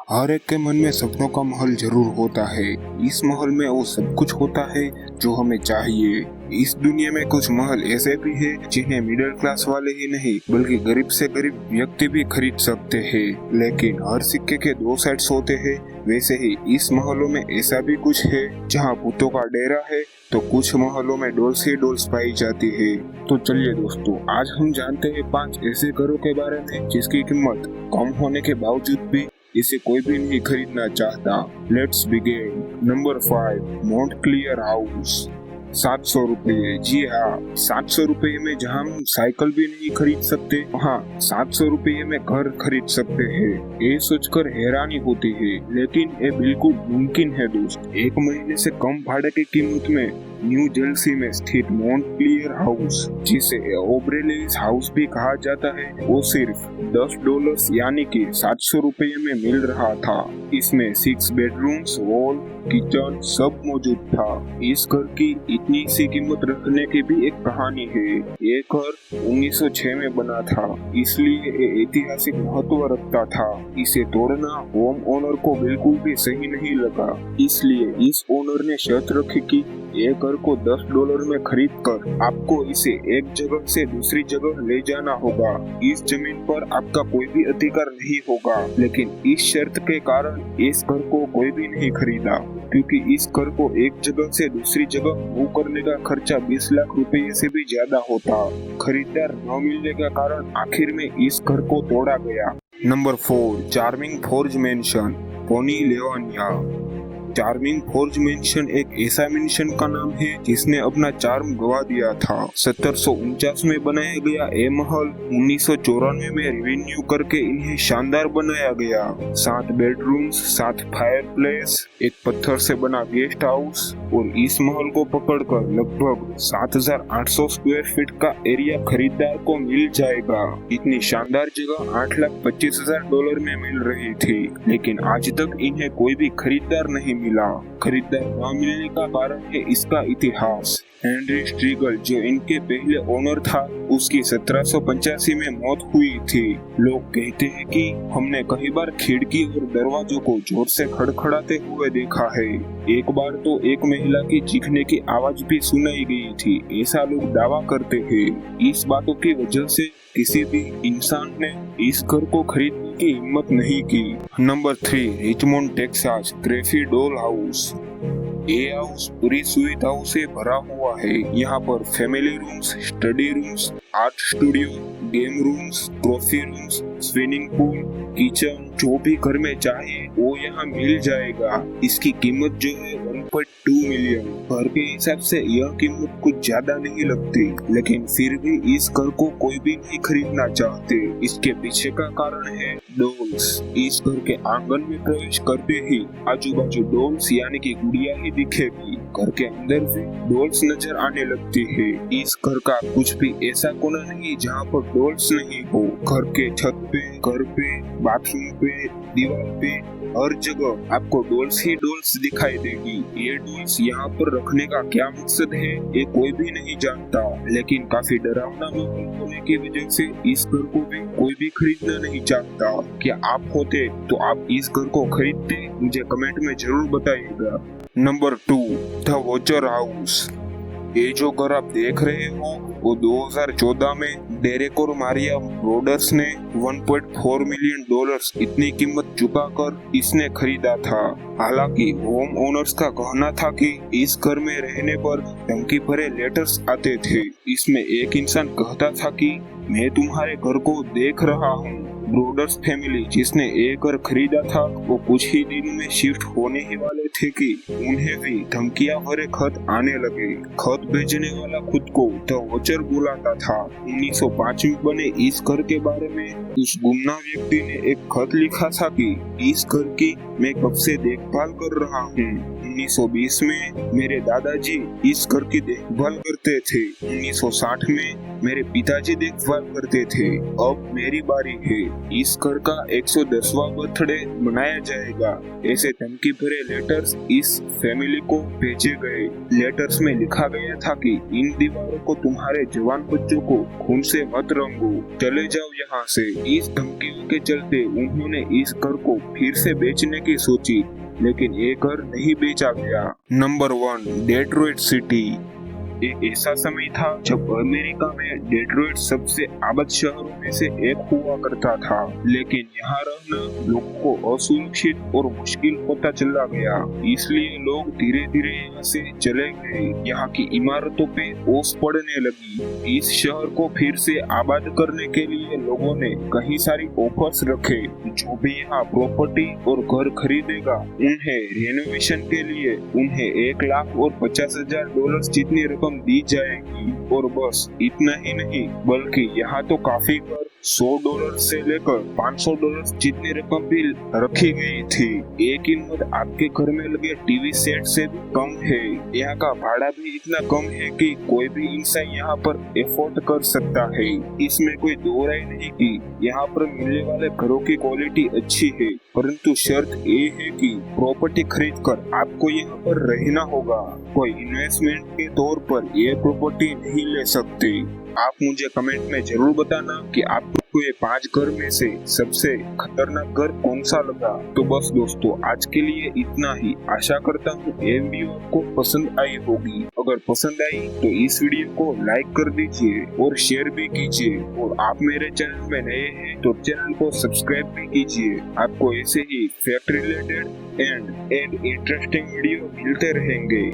हर एक के मन में सपनों का महल जरूर होता है। इस महल में वो सब कुछ होता है जो हमें चाहिए। इस दुनिया में कुछ महल ऐसे भी हैं जिन्हें मिडिल क्लास वाले ही नहीं बल्कि गरीब से गरीब व्यक्ति भी खरीद सकते हैं। लेकिन हर सिक्के के दो साइड्स होते हैं। वैसे ही इस महलों में ऐसा भी कुछ है जहाँ भूतों का डेरा है तो कुछ महलों में डॉल्स ही डॉल्स पाई जाती है। तो चलिए दोस्तों, आज हम जानते हैं 5 ऐसे घरों के बारे में जिसकी कीमत कम होने के बावजूद भी इसे कोई भी नहीं खरीदना चाहता। Let's begin. Number 5, Montclair house. 700 रुपये। जी हाँ, 700 रुपये में जहाँ हम साइकिल भी नहीं खरीद सकते, वहाँ 700 रुपये में घर खरीद सकते हैं। ये सोचकर हैरानी होती है, लेकिन ये बिल्कुल मुमकिन है दोस्त। एक महीने से कम भाड़े की कीमत में न्यू जर्सी में स्थित मॉन्टक्लियर हाउस, जिसे ओब्रेलेस हाउस भी कहा जाता है, वो सिर्फ $10 यानी कि 700 रुपये में मिल रहा था। इसमें 6 बेडरूम्स, हॉल, किचन सब मौजूद था। इस घर की इतनी सी कीमत रखने की भी एक कहानी है। ये घर 1906 में बना था, इसलिए ये ऐतिहासिक महत्व रखता था। इसे तोड़ना होम ओनर को बिल्कुल भी सही नहीं लगा, इसलिए इस ओनर ने शर्त रखी कि एक घर को $10 में खरीद कर आपको इसे एक जगह से दूसरी जगह ले जाना होगा। इस जमीन पर आपका कोई भी अधिकार नहीं होगा। लेकिन इस शर्त के कारण इस घर को कोई भी नहीं खरीदा, क्योंकि इस घर को एक जगह से दूसरी जगह मूव करने का खर्चा 20 लाख रुपए से भी ज्यादा होता। खरीदार न मिलने के कारण आखिर में इस घर को तोड़ा गया। Number 4, Charming Forge Mansion, Pennsylvania. Charming Forge Mansion एक ऐसा मैंशन का नाम है जिसने अपना चार्म गवा दिया था। 1749 में बनाया गया ये महल 1994 में रिन्यू करके इन्हें शानदार बनाया गया। 7 बेडरूम्स, 7 फायरप्लेस, एक पत्थर से बना गेस्ट हाउस, और इस महल को पकड़कर लगभग 7,800 स्क्वायर फीट का एरिया खरीदार को मिल जाएगा। इतनी शानदार जगह $8,25,000 में मिल रही थी, लेकिन आज तक इन्हें कोई भी खरीदार नहीं मिला। खरीदार न मिलने का कारण है इसका इतिहास। हेनरी स्ट्रीगल, जो इनके पहले ओनर था, उसकी 1785 में मौत हुई थी। लोग कहते हैं कि हमने कई बार खिड़की और दरवाजों को जोर से खड़खड़ाते हुए देखा है। एक बार तो एक महिला की चीखने की आवाज भी सुनाई गई थी, ऐसा लोग दावा करते हैं। इस बातों की वजह से किसी भी इंसान ने इस घर को खरीदने की हिम्मत नहीं की। नंबर 3, रिचमोंड टेक्सास, क्रेफी डॉल हाउस। ये हाउस पूरी सुविधाओं से भरा हुआ है। यहाँ पर family rooms, study rooms, art studio, game rooms, trophy rooms, swimming pool, kitchen, जो भी घर में चाहिए वो यहाँ मिल जाएगा। इसकी कीमत जो है 1.2 मिलियन। घर के हिसाब से यह कीमत कुछ ज्यादा नहीं लगती, लेकिन फिर भी इस घर को कोई भी नहीं खरीदना चाहते। इसके पीछे का कारण है डॉल्स। इस घर के आंगन में प्रवेश करते ही आजू बाजू डॉल्स यानी कि गुड़िया ही दिखेगी। घर के अंदर भी डॉल्स नजर आने लगती है। इस घर का कुछ भी ऐसा कोना नहीं जहाँ पर डॉल्स नहीं हो। घर के छत पे, घर पे, बाथरूम पे, दीवार पे, हर जगह आपको डॉल्स ही डॉल्स दिखाई देगी। ये डॉल्स यहाँ पर रखने का क्या मकसद है ये कोई भी नहीं जानता, लेकिन काफी डरावना माहौल होने की वजह से इस घर को भी कोई भी खरीदना नहीं चाहता। क्या आप होते तो आप इस घर को खरीदते? मुझे कमेंट में जरूर बताइएगा। Number 2, the watcher house. ये जो घर आप देख रहे हो वो 2014 में डेरेक और मारिया ब्रोडर्स ने $1.4 मिलियन इतनी कीमत चुकाकर इसने खरीदा था। हालांकि होम ओनर्स का कहना था कि इस घर में रहने पर धमकी भरे लेटर्स आते थे। इसमें एक इंसान कहता था कि मैं तुम्हारे घर को देख रहा हूँ। ब्रोडर्स फैमिली जिसने एक घर खरीदा था वो कुछ ही दिन में शिफ्ट होने ही वाले थे कि उन्हें भी धमकियां भरे खत आने लगे। खत भेजने वाला खुद को द वॉचर बुलाता था। 1905 में बने इस घर के बारे में उस गुमनाम व्यक्ति ने एक खत लिखा था कि इस घर की मैं कब से देखभाल कर रहा हूँ। 1920 में मेरे दादाजी इस घर की देखभाल करते थे। 1960 में मेरे पिताजी देखभाल करते थे। अब मेरी बारी है। इस घर का 110वां बर्थडे मनाया जाएगा। ऐसे धमकी भरे लेटर्स इस फैमिली को भेजे गए। लेटर्स में लिखा गया था कि इन दीवारों को तुम्हारे जवान बच्चों को खून से मत रंगो, चले जाओ यहाँ से। इस धमकियों के चलते उन्होंने इस घर को फिर से बेचने की सोची, लेकिन ये घर नहीं बेचा गया। Number 1, Detroit city. एक ऐसा समय था जब अमेरिका में डेट्रॉइट सबसे आबाद शहरों में से एक हुआ करता था, लेकिन यहाँ रहना लोगों को असुरक्षित और मुश्किल होता चला गया। इसलिए लोग धीरे धीरे यहाँ से चले गए। यहाँ की इमारतों पे ओस पड़ने लगी। इस शहर को फिर से आबाद करने के लिए लोगों ने कई सारी ऑफर्स रखे। जो भी यहाँ प्रॉपर्टी और घर खरीदेगा उन्हें रेनोवेशन के लिए उन्हें $1,50,000 जितनी रकम दी जाएगी। और बस इतना ही नहीं, बल्कि यहाँ तो काफी घर $100 से लेकर $500 जितनी रकम भी रखी गई थी। ये कीमत आपके घर में लगे टीवी सेट से भी कम है। यहाँ का भाड़ा भी इतना कम है कि कोई भी इंसान यहाँ पर एफोर्ड कर सकता है। इसमें कोई दो राय नहीं कि यहाँ पर मिलने वाले घरों की क्वालिटी अच्छी है, परंतु शर्त ये है कि प्रॉपर्टी खरीद कर आपको यहाँ पर रहना होगा। कोई इन्वेस्टमेंट के तौर पर ये प्रॉपर्टी नहीं ले सकते। आप मुझे कमेंट में जरूर बताना कि आपको ये 5 घर में से सबसे खतरनाक घर कौन सा लगा। तो बस दोस्तों, आज के लिए इतना ही। आशा करता हूँ ये वीडियो आपको पसंद आई होगी। अगर पसंद आई तो इस वीडियो को लाइक कर दीजिए और शेयर भी कीजिए। और आप मेरे चैनल में नए हैं तो चैनल को सब्सक्राइब भी कीजिए। आपको ऐसे ही fact related and interesting video मिलते रहेंगे।